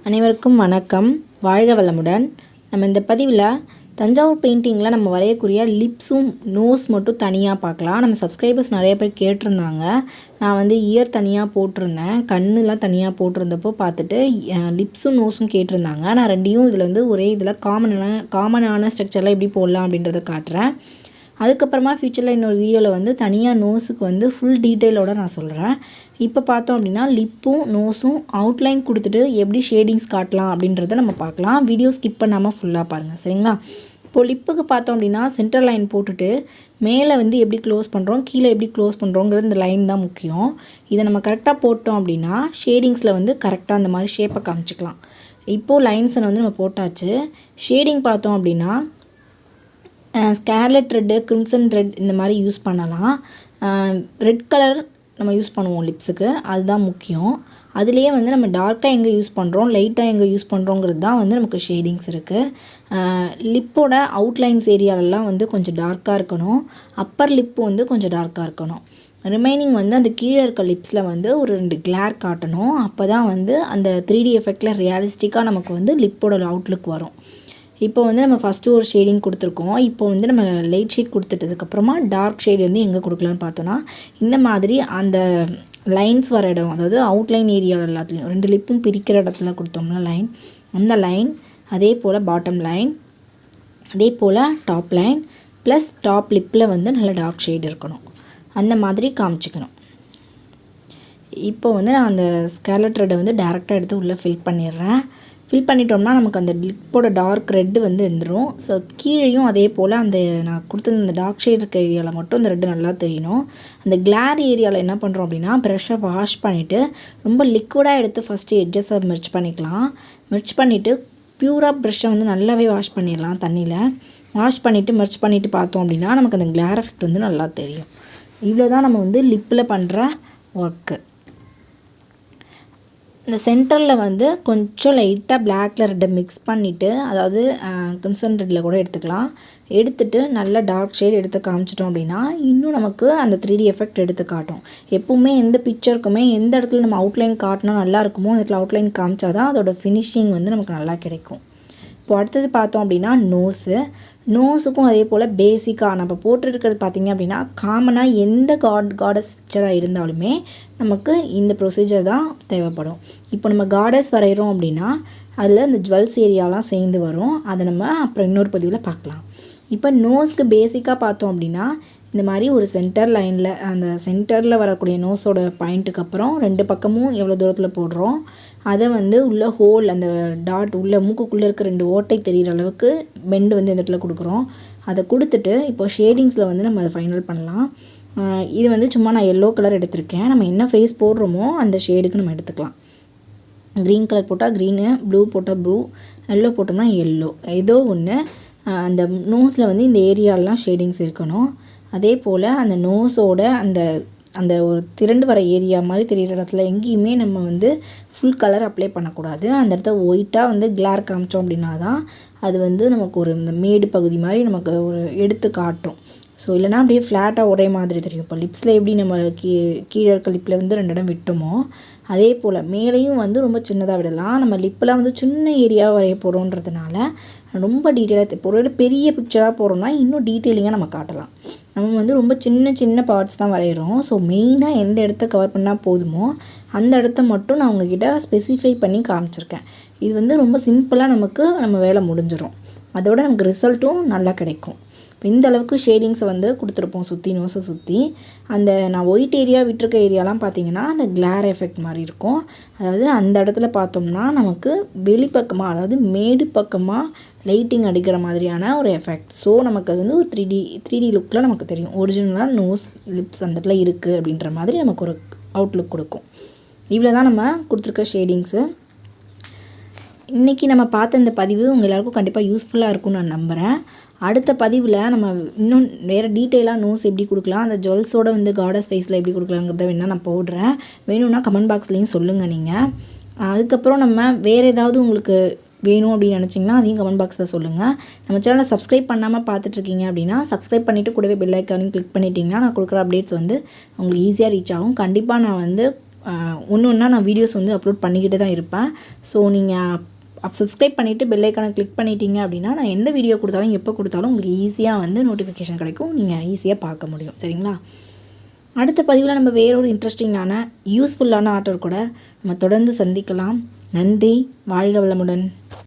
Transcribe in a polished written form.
அனைவருக்கும் வணக்கம். வாழ்க வளமுடன். நம்ம இந்த பதிவில் தஞ்சாவூர் பெயிண்டிங்கில் நம்ம வரையக்கூடிய லிப்ஸும் நோஸ் மட்டும் தனியாக பார்க்கலாம். நம்ம சப்ஸ்கிரைபர்ஸ் நிறைய பேர் கேட்டிருந்தாங்க. நான் இயர் தனியாக போட்டிருந்தேன், கண்ணுலாம் தனியாக போட்டிருந்தப்போ பார்த்துட்டு லிப்ஸும் நோஸும் கேட்டிருந்தாங்க. நான் ரெண்டையும் இதில் ஒரே இதில் காமனான ஸ்ட்ரக்சரில் எப்படி போடலாம் அப்படின்றத காட்டுறேன். அதுக்கப்புறமா ஃப்யூச்சரில் இன்னொரு வீடியோவில் தனியாக நோஸுக்கு ஃபுல் டீட்டெயிலோடு நான் சொல்கிறேன். இப்போ பார்த்தோம் அப்படின்னா லிப்பும் நோஸும் அவுட்லைன் கொடுத்துட்டு எப்படி ஷேடிங்ஸ் காட்டலாம் அப்படின்றத நம்ம பார்க்கலாம். வீடியோ ஸ்கிப் பண்ணாமல் ஃபுல்லாக பாருங்கள், சரிங்களா? இப்போது லிப்புக்கு பார்த்தோம் அப்படின்னா சென்டர் லைன் போட்டுட்டு மேலே எப்படி க்ளோஸ் பண்ணுறோம், கீழே எப்படி க்ளோஸ் பண்ணுறோங்கிறது இந்த லைன் தான் முக்கியம். இதை நம்ம கரெக்டாக போட்டோம் அப்படின்னா ஷேடிங்ஸில் கரெக்டாக அந்த மாதிரி ஷேப்பை காமிச்சிக்கலாம். இப்போது லைன்ஸை நம்ம போட்டாச்சு. ஷேடிங் பார்த்தோம் அப்படின்னா ஸ்கார்லெட் ரெட்டு, கிரிம்சன் ரெட் இந்த மாதிரி யூஸ் பண்ணலாம். ரெட் கலர் நம்ம யூஸ் பண்ணுவோம் லிப்ஸுக்கு, அதுதான் முக்கியம். அதுலேயே நம்ம டார்க்காக எங்கே யூஸ் பண்ணுறோம், லைட்டாக எங்கே யூஸ் பண்ணுறோங்கிறது தான் நமக்கு ஷேடிங்ஸ் இருக்குது. லிப்போட அவுட்லைன்ஸ் ஏரியாலெலாம் கொஞ்சம் டார்க்காக இருக்கணும். அப்பர் லிப்பு கொஞ்சம் டார்க்காக இருக்கணும். ரிமைனிங் அந்த கீழே இருக்க லிப்ஸில் ஒரு 2 கிளார் காட்டணும். அப்போ தான் அந்த 3D எஃபெக்டில் ரியலிஸ்டிக்காக நமக்கு லிப்போட அவுட்லுக் வரும். இப்போ நம்ம ஃபஸ்ட்டு ஒரு ஷேடிங் கொடுத்துருக்கோம். இப்போ நம்ம லைட் ஷேட் கொடுத்துட்டதுக்கப்புறமா டார்க் ஷேட் எங்கே கொடுக்கலான்னு பார்த்தோன்னா இந்த மாதிரி அந்த லைன்ஸ் வர இடம், அதாவது அவுட்லைன் ஏரியாவில் எல்லாத்துலேயும் 2 லிப்பும் பிரிக்கிற இடத்துல கொடுத்தோம்னா லைன், அந்த லைன், அதே போல் பாட்டம் லைன், அதே போல் டாப் லைன் ப்ளஸ் டாப் லிப்பில் நல்ல டார்க் ஷேட் இருக்கணும். அந்த மாதிரி காமிச்சிக்கணும். இப்போ நான் அந்த ஸ்கார்லெட் ரெட்டை டேரெக்டாக எடுத்து உள்ளே ஃபில் பண்ணிடுறேன். ஃபில் பண்ணிட்டோம்னா நமக்கு அந்த லிப்போட டார்க் ரெட்டு இருந்துடும். ஸோ கீழேயும் அதே போல் அந்த நான் கொடுத்துருந்த அந்த டார்க் ஷேட் இருக்க ஏரியாவில் மட்டும் அந்த ரெட்டு நல்லா தெரியணும். அந்த கிளார் ஏரியாவில் என்ன பண்ணுறோம் அப்படின்னா ப்ரெஷ்ஷை வாஷ் பண்ணிவிட்டு ரொம்ப லிக்விடாக எடுத்து ஃபஸ்ட்டு எட்ஜஸை மெர்ச் பண்ணிக்கலாம். மெர்ச் பண்ணிவிட்டு ப்யூராக ப்ரெஷ்ஷை நல்லாவே வாஷ் பண்ணிடலாம் தண்ணியில். வாஷ் பண்ணிவிட்டு மெர்ச் பண்ணிவிட்டு பார்த்தோம் அப்படின்னா நமக்கு அந்த கிளார் எஃபெக்ட் நல்லா தெரியும். இவ்வளோ தான் நம்ம லிப்பில் பண்ணுற ஒர்க்கு. இந்த சென்டரில் கொஞ்சம் லைட்டாக பிளாக் ரெட்டை மிக்ஸ் பண்ணிவிட்டு, அதாவது கிரிம்சன் ரெட்டில் கூட எடுத்துக்கலாம். எடுத்துகிட்டு நல்ல டார்க் ஷேட் எடுத்து காமிச்சிட்டோம் அப்படின்னா இன்னும் நமக்கு அந்த 3D எஃபெக்ட் எடுத்து காட்டும். எப்போவுமே எந்த பிக்சருக்குமே எந்த இடத்துல நம்ம அவுட்லைன் காட்டினா நல்லா இருக்குமோ அந்த இடத்துல அவுட்லைன் காமிச்சா தான் அதோட ஃபினிஷிங் நமக்கு நல்லா கிடைக்கும். இப்போ அடுத்தது பார்த்தோம் அப்படின்னா நோஸுக்கும் அதே போல் பேசிக்காக நம்ம போட்டுருக்கிறது பார்த்திங்க அப்படின்னா காமனாக எந்த காடஸ் பிக்சராக இருந்தாலுமே நமக்கு இந்த ப்ரொசீஜர் தான் தேவைப்படும். இப்போ நம்ம காடஸ் வரைகிறோம் அப்படின்னா அதில் இந்த ஜுவல்ஸ் ஏரியாலாம் சேர்ந்து வரும். அதை நம்ம அப்புறம் இன்னொரு பதிவில் பார்க்கலாம். இப்போ நோஸ்க்கு பேசிக்காக பார்த்தோம் அப்படின்னா இந்த மாதிரி ஒரு சென்டர் லைனில் அந்த சென்டரில் வரக்கூடிய நோஸோட பாயிண்ட்டுக்கு அப்புறம் 2 பக்கமும் எவ்வளோ தூரத்தில் போடுறோம் அதை உள்ள ஹோல் அந்த டாட் உள்ள மூக்குக்குள்ளே இருக்க 2 ஓட்டை தெரிகிற அளவுக்கு பெண்டு இந்த இடத்துல கொடுக்குறோம். அதை கொடுத்துட்டு இப்போ ஷேடிங்ஸில் நம்ம அதை ஃபைனல் பண்ணலாம். இது சும்மா நான் எல்லோ கலர் எடுத்திருக்கேன். நம்ம என்ன ஃபேஸ் போடுறோமோ அந்த ஷேடுக்கு நம்ம எடுத்துக்கலாம். க்ரீன் கலர் போட்டால் க்ரீனு, ப்ளூ போட்டால் ப்ளூ, எல்லோ போட்டோம்னா எல்லோ, ஏதோ ஒன்று. அந்த நோஸில் இந்த ஏரியாலெலாம் ஷேடிங்ஸ் இருக்கணும். அதே போல் அந்த நோஸோட அந்த ஒரு திரண்டு வர ஏரியா மாதிரி தெரிகிற இடத்துல எங்கேயுமே நம்ம ஃபுல் கலர் அப்ளை பண்ணக்கூடாது. அந்த இடத்த ஒயிட்டாக கிளார் காமிச்சோம் அப்படின்னா தான் அது நமக்கு ஒரு இந்த மேடு பகுதி மாதிரி நமக்கு ஒரு எடுத்து காட்டும். ஸோ இல்லைனா அப்படியே ஃப்ளாட்டாக ஒரே மாதிரி தெரியும். இப்போ லிப்ஸில் எப்படி நம்ம கீழே இருக்க லிப்பில் 2 இடம் விட்டோமோ அதே போல் மேலேயும் ரொம்ப சின்னதாக விடலாம். நம்ம லிப்பெலாம் சின்ன ஏரியாவை வரைய போகிறோன்றதுனால ரொம்ப டீட்டெயிலாக இப்போ ஒரு பெரிய பிக்சராக போகிறோம்னா இன்னும் டீட்டெயிலிங்காக நம்ம காட்டலாம். நம்ம ரொம்ப சின்ன பார்ட்ஸ் தான் வரைகிறோம். ஸோ மெயினாக எந்த இடத்த கவர் பண்ணால் போதுமோ அந்த இடத்த மட்டும் நான் உங்ககிட்ட ஸ்பெசிஃபை பண்ணி காமிச்சிருக்கேன். இது ரொம்ப சிம்பிளாக நம்ம வேலை முடிஞ்சிடும். அதோட நமக்கு ரிசல்ட்டும் நல்லா கிடைக்கும். இப்போ இந்த அளவுக்கு ஷேடிங்ஸை கொடுத்துருப்போம் சுற்றி நோஸை சுற்றி. அந்த நான் ஒயிட் ஏரியா விட்டுருக்க ஏரியாலாம் பார்த்திங்கன்னா அந்த கிளார் எஃபெக்ட் மாதிரி இருக்கும். அதாவது அந்த இடத்துல பார்த்தோம்னா நமக்கு வெளிப்பக்கமாக, அதாவது மேடு பக்கமாக லைட்டிங் அடிக்கிற மாதிரியான ஒரு எஃபெக்ட். ஸோ நமக்கு அது ஒரு 3D லுக்கில் நமக்கு தெரியும். ஒரிஜினலாக நோஸ் லிப்ஸ் அந்த இடத்துல இருக்குது அப்படின்ற மாதிரி நமக்கு ஒரு அவுட்லுக் கொடுக்கும். இவ்வளோ தான் நம்ம கொடுத்துருக்க ஷேடிங்ஸு. இன்றைக்கி நம்ம பார்த்த இந்த பதிவு உங்கள் எல்லாருக்கும் கண்டிப்பாக யூஸ்ஃபுல்லாக இருக்கும்னு நான் நம்புகிறேன். அடுத்த பதிவில் நம்ம இன்னும் வேறு டீட்டெயிலாக நோஸ் எப்படி கொடுக்கலாம், அந்த ஜுவல்ஸோட காடஸ் ஃபேஸில் எப்படி கொடுக்கலாங்கிறத வேணால் நான் போடுறேன். வேணும்னா கமெண்ட் பாக்ஸ்லேயும் சொல்லுங்கள் நீங்கள். அதுக்கப்புறம் நம்ம வேறு ஏதாவது உங்களுக்கு வேணும் அப்படின்னு நினச்சிங்கன்னா அதையும் கமெண்ட் பாக்ஸில் சொல்லுங்கள். நம்ம சேனலை சப்ஸ்கிரைப் பண்ணாமல் பார்த்துட்ருக்கீங்க அப்படின்னா சப்ஸ்கிரைப் பண்ணிவிட்டு கூடவே பெல் ஐக்கானையும் கிளிக் பண்ணிட்டீங்கன்னா நான் கொடுக்குற அப்டேட்ஸ் உங்களுக்கு ஈஸியாக ரீச் ஆகும். கண்டிப்பாக நான் ஒன்று ஒன்றா நான் வீடியோஸ் வந்து அப்லோட் பண்ணிக்கிட்டு தான் இருப்பேன். ஸோ நீங்கள் சப்ஸ்கிரைப் பண்ணிவிட்டு பெல் ஐக்கானை கிளிக் பண்ணிட்டீங்க அப்படின்னா நான் எந்த வீடியோ கொடுத்தாலும் எப்போ கொடுத்தாலும் உங்களுக்கு ஈஸியாக வந்து நோட்டிஃபிகேஷன் கிடைக்கும், நீங்கள் ஈஸியாக பார்க்க முடியும். சரிங்களா? அடுத்த பதிவில் நம்ம வேறொரு இன்ட்ரெஸ்டிங்கான யூஸ்ஃபுல்லான ஆர்டர் கூட நம்ம தொடர்ந்து சந்திக்கலாம். நன்றி. வாழ்க வளமுடன்.